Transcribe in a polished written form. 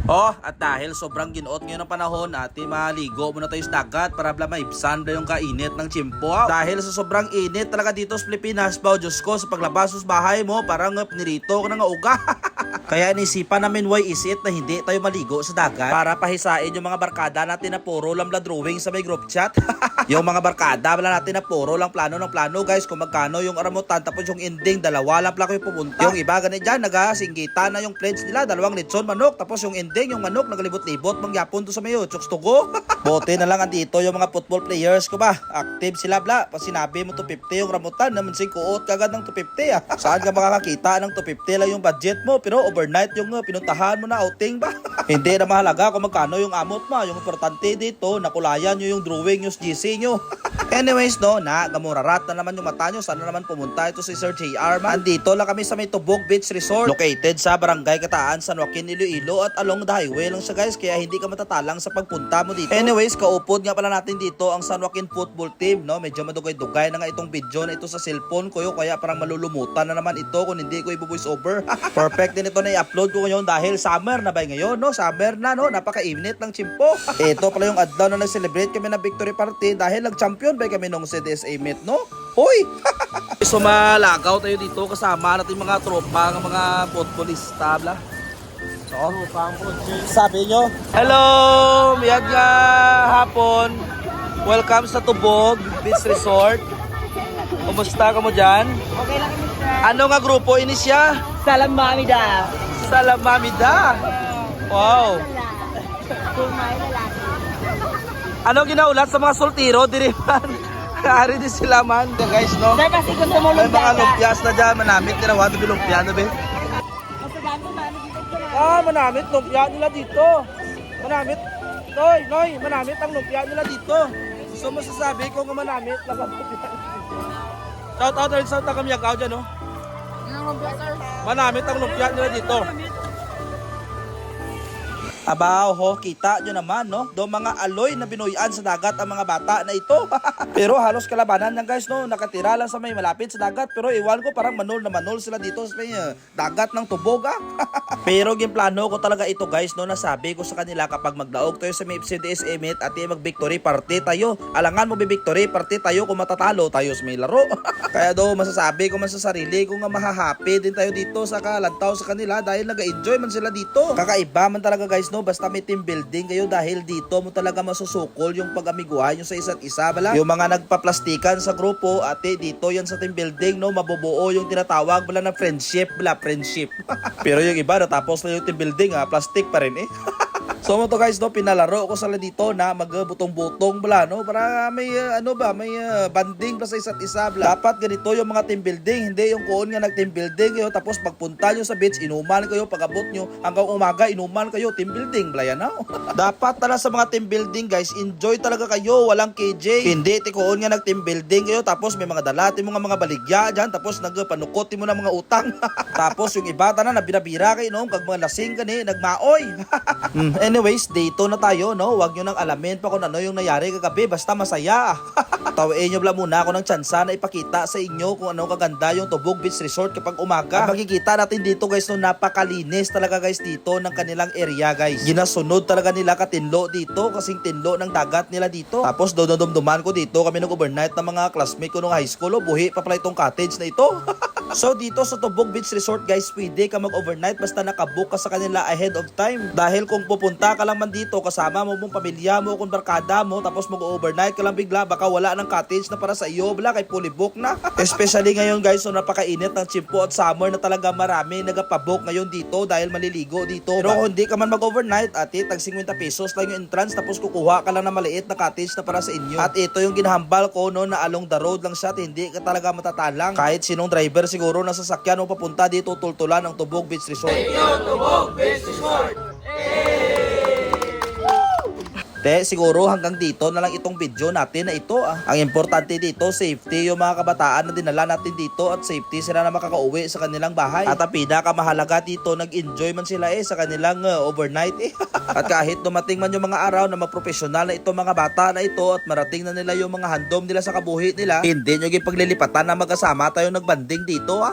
Oh, at dahil sobrang ginuot ngayon ng panahon, ati maligo muna tayo sa dagat para maibsan na yung kainit ng tsimpo. Dahil sa sobrang init talaga dito sa Pilipinas, bao Diyos ko, sa paglabas sa bahay mo, parang pinirito ko ng uga. Kaya nisipan namin why is it na hindi tayo maligo sa dagat para pahisain yung mga barkada natin na puro lang la drawing sa may group chat. Yung mga barkada wala natin na puro lang plano ng plano guys kung magkano yung aramutan tapos yung ending dalawa lang pala yung pupunta. Yung iba ganit dyan nagasinggitan na yung pledge nila, dalawang litson manok tapos yung ending yung manok nagalibot-libot mangyapon to sa mayo chokes to go. Bote na lang andito yung mga football players ko ba, active sila bla. Pag sinabi mo 250 yung ramutan naman sing kuot kagad ng 250 Saan ka makakakita ng 250 lang yung budget mo pero overnight yung pinuntahan mo na outing ba? Hindi na mahalaga kung magkano yung amot mo. Yung importante dito, nakulayan nyo yung drawing yung GC nyo. Anyways, no, gamurarat na naman yung mata nyo. Sana naman pumunta ito si Sir JR man. Andito lang kami sa may Tubog Beach Resort. Located sa Barangay Kataan, San Joaquin, Iloilo. At along the highway lang siya guys. Kaya hindi ka matatalang sa pagpunta mo dito. Anyways, kaupod nga pala natin dito ang San Joaquin Football Team. No? Medyo madugay-dugay na nga itong video na ito sa cellphone ko. Kaya parang malulumutan na naman ito kung hindi ko i-voice over. Perfect din ito na i-upload ko ngayon dahil summer na ba ngayon, no? Summer na, no? Napakainit ng tsimpo. Ito pala yung adlaw na nag-celebrate kami na victory party dahil nag-champion ba kami nung CDSA meet, no? Hoy! So malagaw tayo dito kasama natin mga tropa ng mga futbolista, bla. So, sabi nyo, hello! Miyaga hapon. Welcome sa Tubog Beach Resort. Kumusta ka mo dyan? Okay lang kami sir. Ano nga grupo ini siya? Salam mamida. Salamamida. Wow. Kumay lalaki. Ano ginaulat sa mga soltero? Diriman. Ari din sila man. Guys, no? Sir, kasi gusto mo May mga lumpia. lumpias na dyan. Manamit nila. Wado lumpia na, be? Kasi ganito na, ano dito ka na. Manamit. Lumpia nila dito. Manamit. Noy, manamit ang lumpia nila dito. Gusto mo sasabi ko nga manamit. Shout out rin sa tagamiyagaw dyan, no? Anong lumpia sir? Manamit ang lumpia nila dito. Abaw ho, kita nyo naman, no? Do mga aloy na binuyan sa dagat ang mga bata na ito. Pero halos kalabanan yan guys, no? Nakatira lang sa may malapit sa dagat. Pero iwan ko parang manol na manol sila dito sa may dagat ng Tubog, Pero yung plano ko talaga ito guys, no? Nasabi ko sa kanila kapag magdaog tayo sa may FCDS Emit at mag-victory party tayo. Alangan mo victory party tayo kung matatalo tayo sa may laro. Kaya do masasabi ko man sa sarili ko nga mahahappy din tayo dito sa kalantaw sa kanila dahil nag-enjoy man sila dito. Kakaiba man talaga guys, no? Basta may team building kayo dahil dito mo talaga masusukol yung pag-amiguhan nyo sa isa't isa bala. Yung mga nagpaplastikan sa grupo, ate dito yan sa team building, no? Mabubuo yung tinatawag bala na friendship. Pero yung iba natapos na yung team building, plastic pa rin eh. So mo to guys, no, pinalaro ko sila dito na magbutong-butong bala, no, para may may banding pa sa isa't isa bala. Dapat ganito yung mga team building, hindi yung kuon nga nag-team building kayo tapos pagpunta nyo sa beach, inuman kayo, pag-abot nyo hanggang umaga, inuman kayo, team building bala yan, no? Dapat talaga sa mga team building guys, enjoy talaga kayo, walang KJ. Hindi ti kuon nga nag-team building kayo tapos may mga dalati mo nga mga baligya dyan tapos nagpanukot mo na mga utang. Tapos yung iba tanan na binabira kayo, no, kag mga lasing kani nagmaoy. Anyways, dito na tayo, no? Huwag nyo nang alamin pa kung ano yung nangyari kagabi. Basta masaya. Tawain nyo lang muna ako ng tsansa na ipakita sa inyo kung ano kaganda yung Tubog Beach Resort kapag umaga. At makikita natin dito guys, no, napakalinis talaga guys dito ng kanilang area guys. Ginasunod talaga nila katinlo dito kasing tinlo ng dagat nila dito. Tapos dodumduman ko dito kami nag-overnight ng mga classmate ko nung high school. Buhi pa pala itong cottage na ito. So dito sa Tubog Beach Resort guys, pwede ka mag-overnight basta nakabook ka sa kanila ahead of time. Dahil kung pupunta ka lang man dito kasama mo mong pamilya mo kung barkada mo tapos mag-overnight ka lang bigla baka wala ng cottage na para sa iyo bala kay fully book na. Especially ngayon guys, so napakainit ng tsimpo at summer na talaga marami nagapabook ngayon dito dahil maliligo dito. Pero kung hindi ka man mag-overnight ate, tag 50 pesos lang yung entrance tapos kukuha ka lang ng maliit na cottage na para sa inyo. At ito yung ginahambal ko, no, na along the road lang siya at hindi ka talaga matatalang. Kahit sinong driver siguro na sasakyan o papunta dito tultulan ng Tubog Beach Resort. Tubog Beach Resort! Siguro hanggang dito na lang itong video natin na ito. Ang importante dito, safety yung mga kabataan na dinala natin dito at safety sila na makakauwi sa kanilang bahay. At ang pinakamahalaga dito, nag-enjoy man sila sa kanilang overnight At kahit dumating man yung mga araw na maprofesional na itong mga bata na ito at marating na nila yung mga handom nila sa kabuhi nila, hindi nyo paglilipatan na magkasama tayo nagbanding dito